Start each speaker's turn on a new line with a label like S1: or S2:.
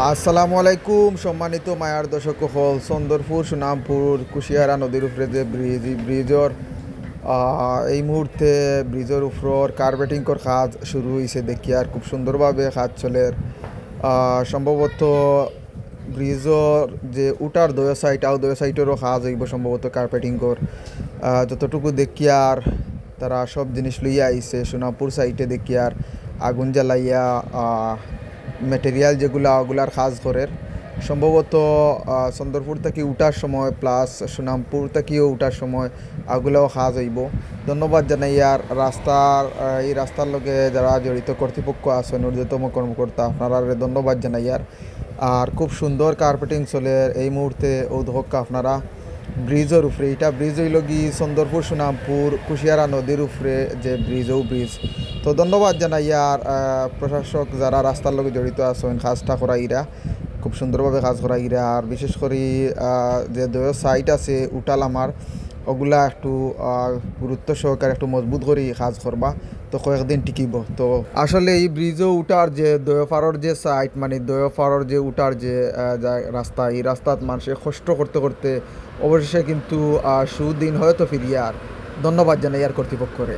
S1: আসসালামু আলাইকুম সম্মানিত মায়ার দর্শক হল চন্দরপুর সুনামপুর কুশিয়ারা নদীর উপরে যে ব্রিজ এই ব্রিজর এই মুহূর্তে ব্রিজের উপর কার্পেটিংর কাজ শুরু হয়েছে দেখি আর খুব সুন্দরভাবে কাজ চলে সম্ভবত ব্রিজর যে উটার দয় সাইড আও দয় সাইডেরও কাজ হইব সম্ভবত কার্পেটিংর যতটুকু দেখি আর তারা সব জিনিস লইয়া আইছে সোনাপুর সাইডে দেখি আর আগুন জ্বালাইয়া মেটেরিয়াল যেগুলা ওগুলার কাজ করে সম্ভবত চন্দরপুর থেকে উঠার সময় প্লাস সুনামপুর থেকেও উঠার সময় ওগুলাও কাজ হইব। ধন্যবাদ জানাই আর রাস্তার এই রাস্তার লগে যারা জড়িত কর্তৃপক্ষ আছেন ঊর্ধ্বতম কর্মকর্তা আপনারা ধন্যবাদ জানাই আর খুব সুন্দর কার্পেটিং চলে এই মুহূর্তে উদ্যোক্তা আপনারা ব্রিজের উপরে এটা ব্রিজ হইল কি চন্দরপুর সুনামপুর কুশিয়ারা নদীর উপরে যে ব্রিজ তো ধন্যবাদ জানাই আর প্রশাসক যারা রাস্তার লগে জড়িত আছেন কাজটা করা ইরা খুব সুন্দরভাবে কাজ করা ইরা আর বিশেষ করে যে দয় সাইট আছে উঠাল আমার ওগুলা একটু গুরুত্ব সহকারে একটু মজবুত করে কাজ করবা তো কয়েকদিন টিকিব। তো আসলে এই ব্রিজও উঠার যে দয়পাড়ার যে সাইট মানে দয়পাড়ার যে উঠার যে রাস্তা এই রাস্তাত মানুষের কষ্ট করতে করতে অবশেষে কিন্তু সুদিন হয়তো ফিরিয়ে আর ধন্যবাদ জানাই আর কর্তৃপক্ষরে।